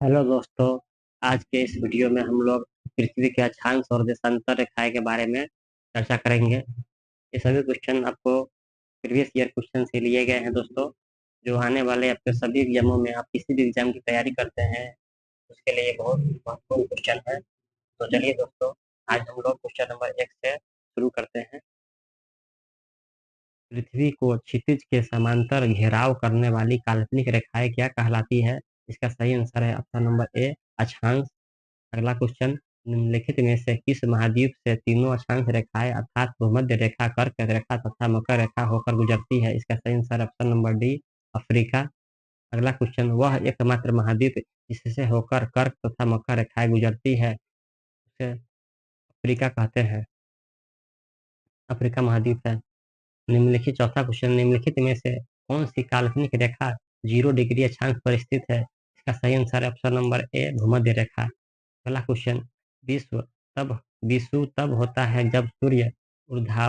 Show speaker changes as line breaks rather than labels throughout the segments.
Hello दोस्तों। आज के इस वीडियो में हम लोग पृथ्वी के अक्षांश और देशांतर रेखाएं के बारे में चर्चा करेंगे। ये सभी क्वेश्चन आपको प्रीवियस ईयर क्वेश्चन से लिए गए हैं दोस्तों, जो आने वाले आपके सभी एग्जामों में आप किसी भी एग्जाम की तैयारी करते हैं उसके लिए बहुत महत्वपूर्ण क्वेश्चन है। तो चलिए दोस्तों, आज हम लोग क्वेश्चन नंबर 1 से शुरू करते हैं। पृथ्वी को क्षितिज के समांतर घेराव करने वाली काल्पनिक रेखाएं क्या कहलाती है? इसका सही आंसर है ऑप्शन नंबर ए, अक्षांश। अगला क्वेश्चन, निम्नलिखित में से किस महाद्वीप से तीनों अक्षांश रेखाएं अर्थात भूमध्य रेखा, कर्क रेखा तथा मकर रेखा होकर गुजरती है? इसका सही answer option number D, Africa. अगला क्वेश्चन, वह एकमात्र महाद्वीप जिससे होकर कर्क तथा मकर रेखाएं गुजरती है उसे अफ्रीका कहते हैं। अफ्रीका महाद्वीप है। निम्नलिखित चौथा क्वेश्चन, निम्नलिखित में से कौन सी काल्पनिक रेखा 0 डिग्री अक्षांश पर स्थित है? इसका सही आंसर है ऑप्शन नंबर ए, भूमध्य रेखा। अगला क्वेश्चन, विश्व तब विषुव तब होता है जब सूर्य ऊर्धा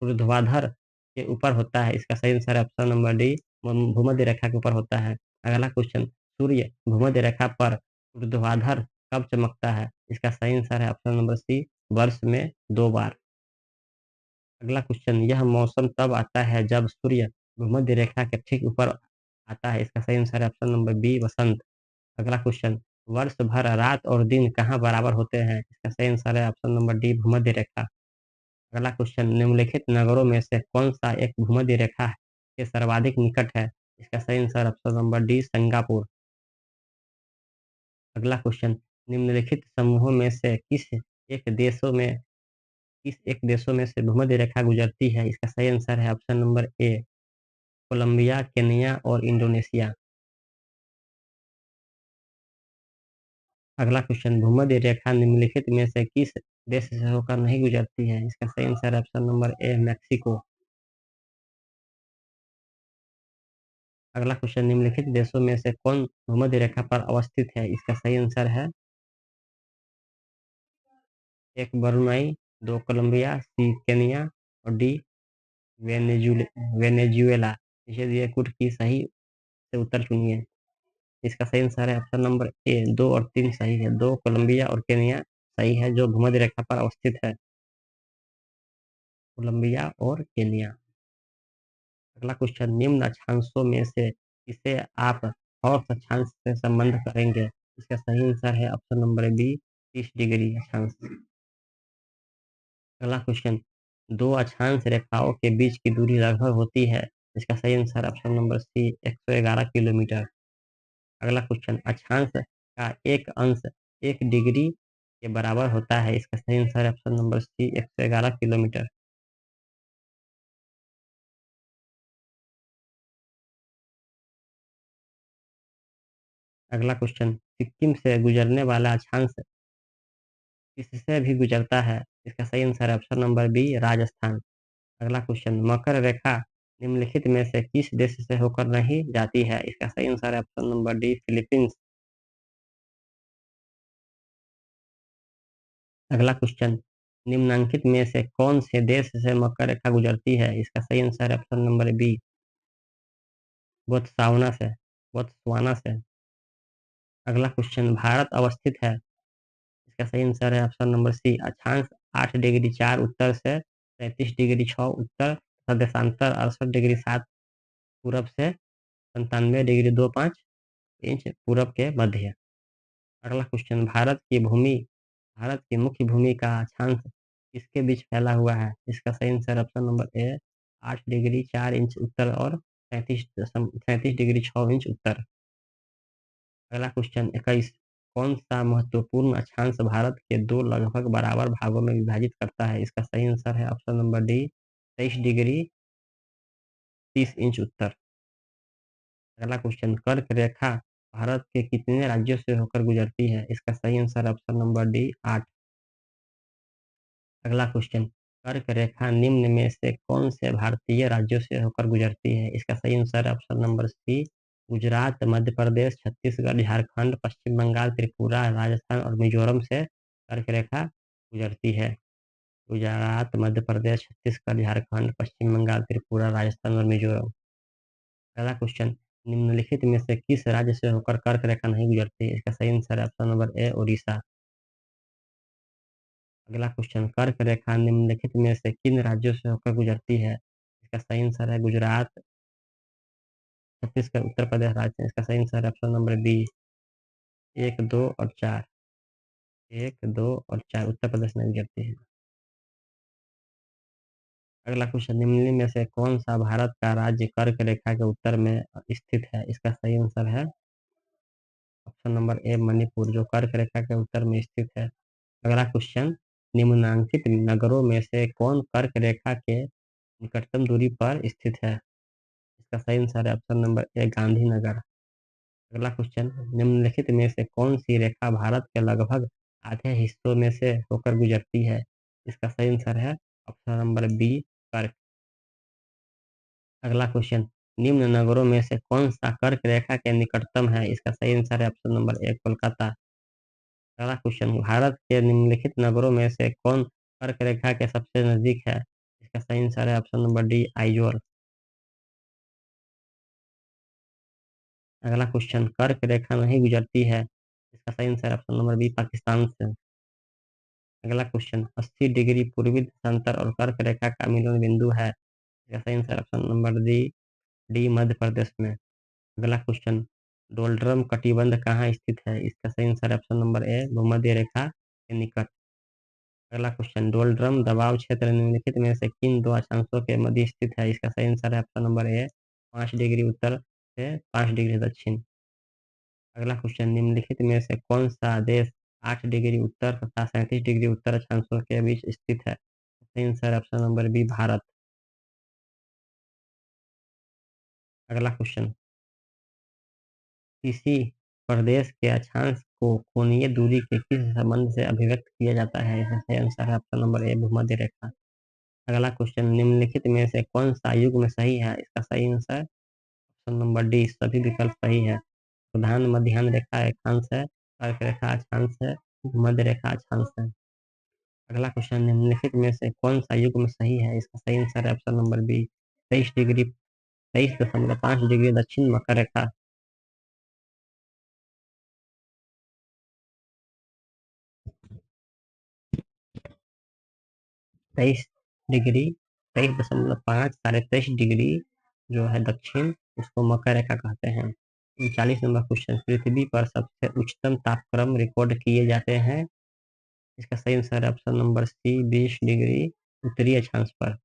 ऊर्ध्वाधर के ऊपर होता है। इसका सही आंसर है ऑप्शन नंबर डी, भूमध्य रेखा के ऊपर होता है। अगला क्वेश्चन, सूर्य भूमध्य रेखा पर ऊर्ध्वाधर कब चमकता है? इसका सही आंसर है ऑप्शन नंबर सी, वर्ष में 2 बार। अगला क्वेश्चन, यह मौसम तब आता है जब सूर्य भूमध्य रेखा के ठीक ऊपर आता है। इसका सही आंसर है ऑप्शन नंबर बी, वसंत। अगला क्वेश्चन, वर्ष भर रात और दिन कहाँ बराबर होते हैं? इसका सही आंसर है ऑप्शन नंबर डी, भूमध्य रेखा। अगला क्वेश्चन, निम्नलिखित नगरों में से कौन सा एक भूमध्य रेखा के सर्वाधिक निकट है? इसका सही answer option number D, Singapore. अगला क्वेश्चन, निम्नलिखित समूहों में से किस एक देशों में से भूमध्य रेखा गुजरती है? इसका सही आंसर है option number A, Colombia, Kenya और इंडोनेशिया। अगला क्वेश्चन, भूमध्य रेखा निम्नलिखित में से किस देश से होकर नहीं गुजरती है? इसका सही आंसर है ऑप्शन नंबर ए, मैक्सिको। अगला क्वेश्चन, निम्नलिखित देशों में से कौन भूमध्य रेखा पर अवस्थित है? इसका सही आंसर है एक, ब्रुनई, 2, कोलंबिया, सी, केन्या और डी, वेनेजुएला। इसे दिए कुट की सही से उत्तर चुनिए। इसका सही आंसर है ऑप्शन नंबर ए, 2 और 3 सही है। 2 कोलंबिया और केन्या सही है, जो भूमध्य रेखा पर अवस्थित है। कोलंबिया और केन्या। अगला क्वेश्चन, निम्न अक्षांशों में से इसे आप हॉर्स अक्षांश से संबंध करेंगे? इसका सही आंसर है ऑप्शन नंबर बी, 30 डिग्री अक्षांश। अगला क्वेश्चन, दो अक्षांश रेखाओं के बीच की दूरी लगभग होती है। इसका सही answer option number C, 111 kilometre. अगला क्वेश्चन, अक्षांश का एक अंश 1 डिग्री के बराबर होता है। इसका सही आंसर है ऑप्शन नंबर सी, 111 किलोमीटर। अगला क्वेश्चन, सिक्किम से गुजरने वाला अक्षांश किससे भी गुजरता है? इसका सही आंसर है ऑप्शन नंबर बी, राजस्थान। अगला क्वेश्चन, मकर रेखा निम्नलिखित में से किस देश से होकर नहीं जाती है? इसका सही आंसर है ऑप्शन नंबर डी, फिलीपींस। अगला क्वेश्चन, निम्नलिखित में से कौन से देश से मकर रेखा गुजरती है? इसका सही आंसर है ऑप्शन नंबर बी, बोत्सवाना से बोत्सवाना से। अगला क्वेश्चन, भारत अवस्थित है। इसका सही आंसर है ऑप्शन नंबर सी, अक्षांश 8 डिग्री 4 उत्तर से 33 डिग्री 6 उत्तर तथा देशांतर 68 डिग्री 7 पूरब से 97 डिग्री 25 इंच पूरब के मध्य। अगला क्वेश्चन, भारत की मुख्य भूमि का अक्षांश किसके बीच फैला हुआ है? इसका सही answer option number A, 8 degree 4 inch उत्तर और 33 डिग्री 6 इंच उत्तर। अगला क्वेश्चन 21, कौन सा महत्वपूर्ण अक्षांश भारत के दो लगभग बराबर भागों में विभाजित करता है? इसका सही आंसर है option number D, 23 degree 30 inch उत्तर। अगला क्वेश्चन, कर्क रेखा भारत के कितने राज्यों से होकर गुजरती है? इसका सही आंसर ऑप्शन नंबर डी, 8। अगला क्वेश्चन, कर्क रेखा निम्न में से कौन से भारतीय राज्यों से होकर गुजरती है? इसका सही answer option number C, Gujarat, Madhya Pradesh, Chhattisgarh, Jharkhand, Paschim Bengal, Tripura, Rajasthan और मिजोरम से कर्क रेखा गुजरती है। गुजरात, मध्य प्रदेश, छत्तीसगढ़, झारखंड, पश्चिम बंगाल, त्रिपुरा, राजस्थान और मिजोरम। अगला क्वेश्चन, निम्नलिखित में से किस राज्य से होकर कर्क रेखा नहीं गुजरती? इसका सही आंसर है ऑप्शन नंबर ए उड़ीसा। अगला क्वेश्चन, कर्क रेखा निम्नलिखित में से किन राज्यों से होकर गुजरती है? इसका सही आंसर है गुजरात, छत्तीसगढ़, उत्तर प्रदेश राज्य। इसका सही आंसर है ऑप्शन नंबर बी 1, 2 और 4। 1, 2 और 4 उत्तर प्रदेश में गुजरती है। अगला क्वेश्चन, निम्न में से कौन सा भारत का राज्य कर्क रेखा के उत्तर में स्थित है? इसका सही आंसर है ऑप्शन नंबर ए मणिपुर, जो कर्क रेखा के उत्तर में स्थित है। अगला क्वेश्चन, निम्नांकित नगरों में से कौन कर्क रेखा के निकटतम दूरी पर स्थित है? इसका सही आंसर है ऑप्शन नंबर ए गांधीनगर। अगला क्वेश्चन, निम्नलिखित में से कौन सी रेखा भारत के लगभग आधे हिस्सों में से होकर गुजरती है? इसका सही आंसर है ऑप्शन नंबर बी कर्क। अगला क्वेश्चन, निम्न नगरों में से कौन सा कर्क रेखा के निकटतम है? इसका सही आंसर है ऑप्शन नंबर ए कोलकाता। अगला क्वेश्चन, भारत के निम्नलिखित नगरों में से कौन कर्क रेखा के सबसे नजदीक है? इसका सही आंसर है ऑप्शन नंबर डी आइजोल। अगला क्वेश्चन, कर्क रेखा नहीं गुजरती है। इसका सही आंसर है ऑप्शन नंबर बी पाकिस्तान से। अगला क्वेश्चन, 80 डिग्री पूर्वी देशांतर और कर्क रेखा का मिलन बिंदु है। इसका सही answer option number D Madhya Pradesh में। अगला क्वेश्चन, डोलड्रम कटिबंध कहाँ स्थित है? इसका सही आंसर है ऑप्शन नंबर ए भूमध्य रेखा के निकट। अगला क्वेश्चन, डोलड्रम दबाव क्षेत्र निम्नलिखित में से किन दो अक्षांशों के मध्य स्थित है? इसका सही आंसर है ऑप्शन नंबर ए 5 डिग्री उत्तर से 5 डिग्री दक्षिण। अगला क्वेश्चन, निम्नलिखित में से कौन सा देश 8 डिग्री उत्तर तथा 37 डिग्री उत्तर अक्षांशों के बीच स्थित है? सही आंसर है ऑप्शन नंबर बी भारत। अगला क्वेश्चन, किसी प्रदेश के अक्षांश को कोणीय दूरी के किस संबंध से अभिव्यक्त किया जाता है? इसका सही आंसर है ऑप्शन नंबर ए भूमध्य रेखा। अगला क्वेश्चन, निम्नलिखित में से कौन सा युग्म सही है? इसका सही आंसर ऑप्शन नंबर डी सभी विकल्प सही है। प्रधान मध्याह्न रेखा अक्षांश है, कर्क रेखा अक्षांश है, भूमध्य रेखा अक्षांश है। अगला क्वेश्चन, निम्नलिखित में से कौन सा युग्म सही है? इसका सही आंसर है ऑप्शन नंबर बी 23.5 डिग्री दक्षिण मकर रेखा। तेईस डिग्री 23.5 23.5 डिग्री जो है दक्षिण, उसको मकर रेखा कहते हैं। 39 नंबर क्वेश्चन, पृथ्वी पर सबसे उच्चतम तापक्रम रिकॉर्ड किए जाते हैं। इसका सही आंसर है ऑप्शन नंबर सी 20 डिग्री उत्तरी अक्षांश पर।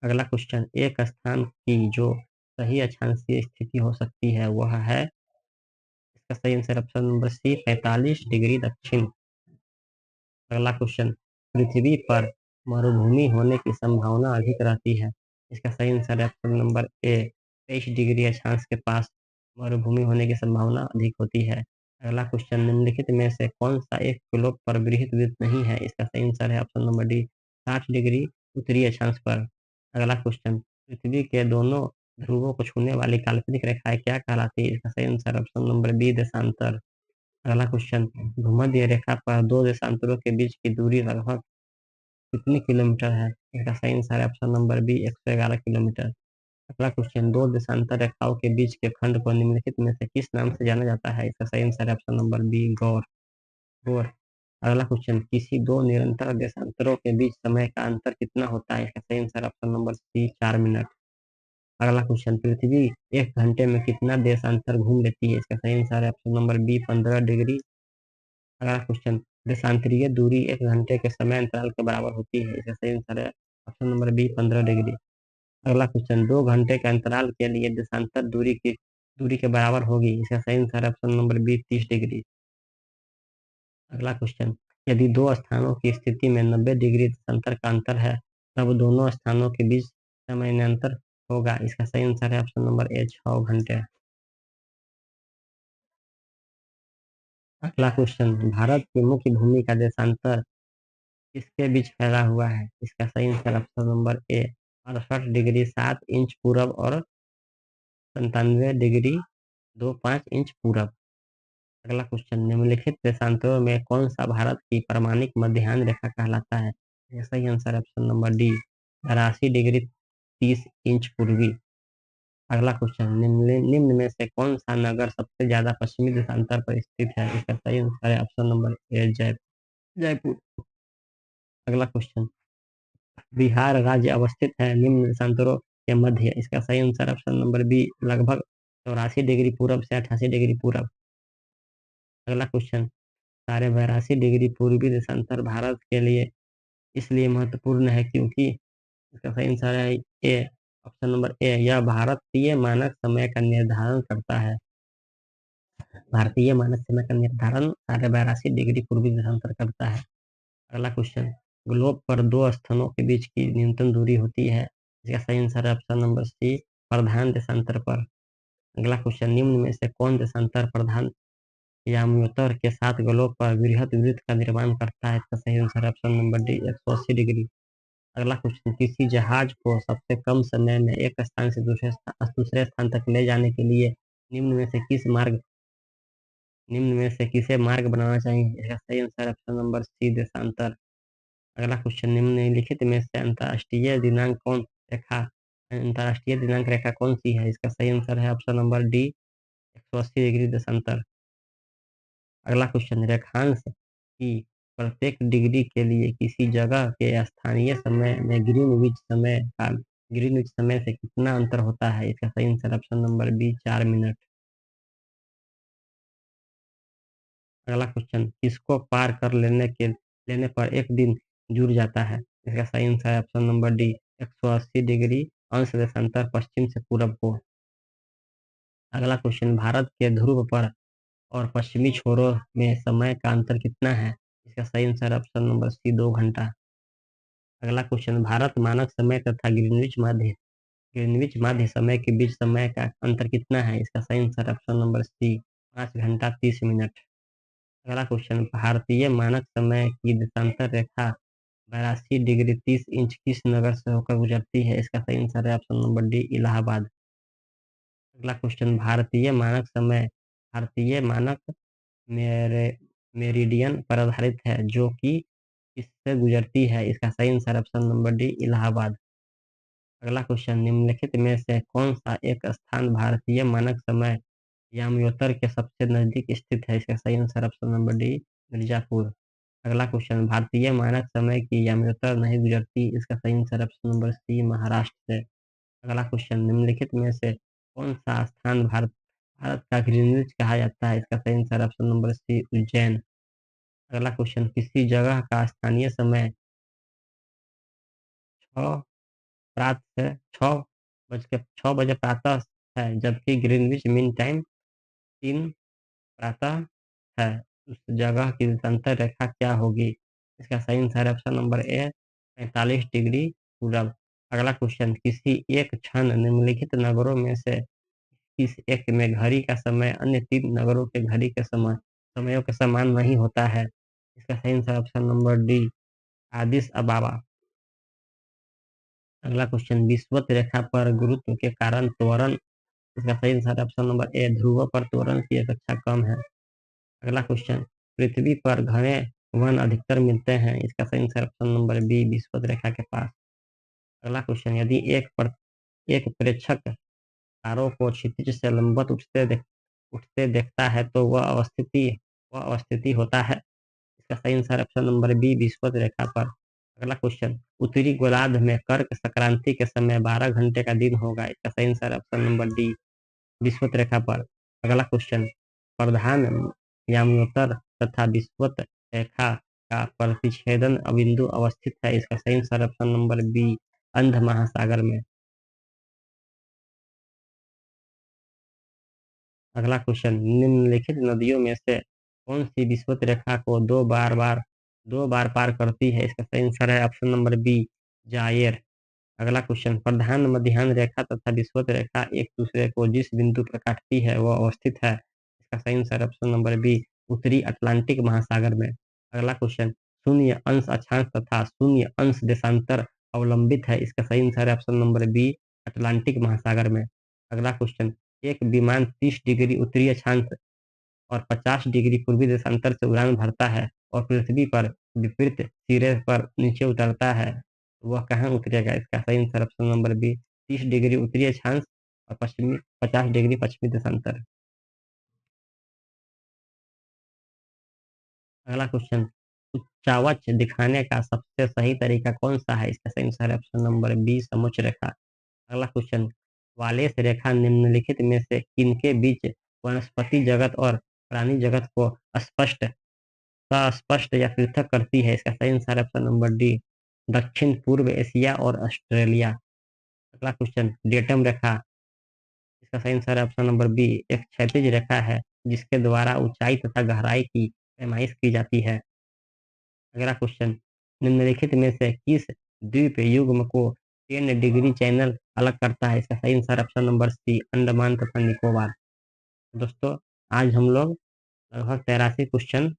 अगला क्वेश्चन, एक स्थान की जो सही अक्षांशीय स्थिति हो सकती है वह है? इसका सही answer option number C 45 degree दक्षिण। अगला क्वेश्चन, पृथ्वी पर मरुभूमि होने की संभावना अधिक रहती है। इसका सही आंसर है ऑप्शन नंबर ए 23 डिग्री अक्षांश के पास मरुभूमि होने की संभावना अधिक होती है। अगला क्वेश्चन, निम्नलिखित में से कौन सा एक ग्लोब पर वृहत वृत्त नहीं है? इसका सही आंसर है ऑप्शन नंबर डी 60 डिग्री उत्तरी अक्षांश पर। अगला क्वेश्चन, पृथ्वी के दोनों ध्रुवों को छूने वाली काल्पनिक रेखाएं क्या कहलाती है? इसका सही आंसर ऑप्शन नंबर बी देशांतर। अगला क्वेश्चन, भूमध्य रेखा पर दो देशांतरों के बीच की दूरी लगभग कितनी किलोमीटर है? इसका सही आंसर है ऑप्शन नंबर बी 111 किलोमीटर। अगला क्वेश्चन, दो देशांतर रेखाओं के बीच के खंड को निम्नलिखित में से किस नाम से जाना जाता है? इसका सही आंसर है ऑप्शन नंबर बी गौर। गौर। अगला क्वेश्चन, किसी दो निरंतर देशांतरों के बीच समय का अंतर कितना होता है? इसका सही answer option number C 4 minute. अगला क्वेश्चन, पृथ्वी 1 घंटे में कितना देशांतर घूम लेती है? इसका सही आंसर है ऑप्शन नंबर बी 15 डिग्री। अगला क्वेश्चन, देशांतरीय दूरी 1 घंटे के समय अंतराल के बराबर होती है। इसका सही आंसर है ऑप्शन नंबर बी 15 डिग्री। अगला क्वेश्चन, 2 घंटे के अंतराल के लिए देशांतर दूरी के बराबर होगी। इसका सही आंसर है ऑप्शन नंबर बी 30 डिग्री। अगला क्वेश्चन, यदि दो स्थानों की स्थिति में 90 डिग्री देशांतर का अंतर है तब दोनों स्थानों के बीच समयान्तर होगा। इसका सही आंसर है ऑप्शन नंबर ए 6 घंटे। अगला क्वेश्चन, भारत की मुख्य भूमि का देशांतर किसके बीच फैला हुआ है? इसका सही आंसर ऑप्शन नंबर ए 68 डिग्री 7 इंच पूरब और 97 डिग्री 25 इंच पूरब। अगला क्वेश्चन, निम्नलिखित देशांतरों में कौन सा भारत की प्रामाणिक मध्याह्न रेखा कहलाता है? इसका सही answer option number D 83 degree 30 inch पूर्वी। अगला क्वेश्चन, निम्न में से कौन सा नगर सबसे ज्यादा पश्चिमी देशांतर पर स्थित है? इसका सही आंसर है ऑप्शन नंबर ए, जयपुर। अगला क्वेश्चन, बिहार राज्य अवस्थित है निम्न देशांतरों के मध्य। इसका सही आंसर ऑप्शन नंबर बी, लगभग 84 डिग्री पूरब से 88 डिग्री पूरब। अगला क्वेश्चन, साढ़े 82 डिग्री पूर्वी देशांतर भारत के लिए इसलिए महत्वपूर्ण है क्योंकि। इसका सही आंसर है ए, ऑप्शन नंबर ए, यह भारतीय मानक समय का निर्धारण करता है। भारतीय मानक समय का निर्धारण 82 डिग्री पूर्वी देशांतर करता है। अगला क्वेश्चन, ग्लोब पर दो स्थानों के बीच की न्यूनतम दूरी होती है। इसका सही आंसर है ऑप्शन नंबर सी, प्रधान देशांतर पर। अगला क्वेश्चन, निम्न में से कौन देशांतर प्रधान याम्योत्तर के साथ ग्लोब पर वृहद वृत्त का निर्माण करता है? इसका सही आंसर है ऑप्शन नंबर डी, 180 डिग्री। अगला क्वेश्चन, किसी जहाज को सबसे कम समय में एक स्थान से दूसरे स्थान तक ले जाने के लिए निम्न में से किसे मार्ग बनाना चाहिए? इसका सही आंसर ऑप्शन नंबर सी, देशांतर। अगला क्वेश्चन, निम्नलिखित में से अंतरराष्ट्रीय दिनांक रेखा कौन सी है? इसका सही आंसर है ऑप्शन नंबर डी, 180 डिग्री देशांतर। अगला क्वेश्चन, रेखांश की प्रत्येक डिग्री के लिए किसी जगह के स्थानीय समय में ग्रीनविच समय से कितना अंतर होता है? इसका सही answer option number B, 4 minute. अगला क्वेश्चन, किसको पार कर लेने पर एक दिन जुड़ जाता है? इसका सही आंसर है ऑप्शन नंबर डी, 180 डिग्री अंश देशांतर पश्चिम से पूरब को। अगला क्वेश्चन, भारत के ध्रुव पर और पश्चिमी छोरों में समय का अंतर कितना है? इसका सही आंसर ऑप्शन नंबर सी, 2 घंटा। अगला क्वेश्चन, भारत मानक समय तथा ग्रीनविच माध्य समय के बीच समय का अंतर कितना है? इसका सही आंसर ऑप्शन नंबर सी, 5 घंटा 30 मिनट। अगला क्वेश्चन, भारतीय मानक समय की देशांतर रेखा 82 डिग्री 30 इंच किस नगर से होकर गुजरती है? इसका सही आंसर है ऑप्शन नंबर डी, इलाहाबाद। अगला क्वेश्चन, भारतीय मानक मेरे मेरिडियन पर आधारित है जो कि किससे गुजरती है? इसका सही answer option number D, Allahabad. अगला क्वेश्चन, निम्नलिखित में से कौन सा एक स्थान भारतीय मानक समय याम्योत्तर के सबसे नजदीक स्थित है? इसका सही answer option number D, Mirzapur. अगला क्वेश्चन, भारतीय मानक समय की याम्योत्तर नहीं गुजरती। इसका सही answer option number C, Maharashtra से। अगला क्वेश्चन, निम्नलिखित में से कौन सा स्थान भारत का ग्रीनविच कहा जाता है? इसका सही answer option number C, Ujjain. अगला क्वेश्चन, किसी जगह का स्थानीय समय 6 प्रात से 6 बजे प्रातः है जबकि ग्रीनविच मीन टाइम 3 प्रातः है। उस जगह की देशांतर रेखा क्या होगी? इसका सही आंसर है ऑप्शन नंबर ए, 45 डिग्री पूरब। अगला क्वेश्चन, किसी एक क्षण निम्नलिखित नगरों में से किस एक में घड़ी का समय अन्य 3 नगरों के घड़ी के समयों के समान नहीं होता है? इसका सही आंसर ऑप्शन नंबर डी, आदिस अबाबा। अगला क्वेश्चन, विषुवत रेखा पर गुरुत्व के कारण त्वरण। इसका सही आंसर ऑप्शन नंबर ए, ध्रुवों पर त्वरण की अपेक्षा कम है। अगला क्वेश्चन, पृथ्वी पर घने वन अधिकतर मिलते हैं। इसका सही आंसर ऑप्शन नंबर बी, विषुवत रेखा के पास। अगला क्वेश्चन, यदि एक प्रेक्षक तारों को क्षितिज से लंबवत उठते देखता है तो वह अवस्थिति होता है। इसका सही आंसर ऑप्शन नंबर बी, विषुवत रेखा पर। अगला क्वेश्चन, उत्तरी गोलार्ध में कर्क संक्रांति के समय 12 घंटे का दिन होगा। इसका सही आंसर ऑप्शन नंबर डी, विषुवत रेखा पर। अगला क्वेश्चन, प्रधान याम्योत्तर तथा विषुवत रेखा का प्रतिच्छेदन बिंदु अवस्थित है। इसका सही आंसर ऑप्शन नंबर बी, अंध महासागर में। अगला क्वेश्चन, निम्नलिखित नदियों में से कौन सी विषुवत रेखा को दो बार पार करती है? इसका सही आंसर है ऑप्शन नंबर बी, जायर। अगला क्वेश्चन, प्रधान मध्याह्न रेखा तथा विषुवत रेखा एक दूसरे को जिस बिंदु पर काटती है वह अवस्थित है। इसका सही आंसर ऑप्शन नंबर बी, उत्तरी अटलांटिक महासागर में। अगला क्वेश्चन, शून्य अंश अक्षांश तथा शून्य अंश देशांतर अवलंबित है। इसका सही आंसर है ऑप्शन नंबर बी, अटलांटिक महासागर में। अगला क्वेश्चन, एक विमान 30 डिग्री उत्तरी अक्षांश और 50 डिग्री पूर्वी देशांतर से उड़ान भरता है और पृथ्वी पर विपरीत सिरे पर नीचे उतरता है, वह कहाँ उतरेगा? इसका सही answer option number B, 30 degree उत्तरी अक्षांश और पश्चिमी 50 डिग्री पश्चिमी देशांतर। अगला क्वेश्चन, उच्चावच दिखाने का सबसे सही तरीका कौन-सा है? इसका सही आंसर है ऑप्शन नंबर बी समोच्च रेखा। अगला क्वेश्चन, वालेस रेखा निम्नलिखित में से किनके बीच वनस्पति जगत और प्राणी जगत को स्पष्ट, अस्पष्ट या पृथक करती है? इसका सही आंसर है ऑप्शन नंबर डी दक्षिण पूर्व एशिया और ऑस्ट्रेलिया। अगला क्वेश्चन, डेटम रेखा, इसका सही आंसर है ऑप्शन नंबर बी एक क्षैतिज रेखा है जिसके द्वारा ऊंचाई तथा गहराई की पैमाइश की जाती है। अगला क्वेश्चन, निम्नलिखित में से किस द्वीप युग्म को 10 डिग्री चैनल अलग करता है? इसका सही answer option number C Andaman तथा निकोबार। दोस्तों, आज हम लोग लगभग 83 क्वेश्चन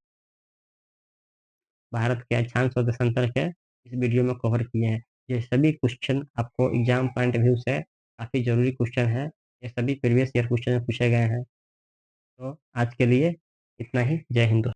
भारत के अक्षांश और देशांतर के इस वीडियो में कवर किए हैं। ये सभी क्वेश्चन आपको एग्जाम पॉइंट ऑफ व्यू से काफ़ी ज़रूरी क्वेश्चन है। ये सभी प्रीवियस ईयर क्वेश्चन में पूछे गए हैं। तो आज के लिए इतना ही। जय हिंद।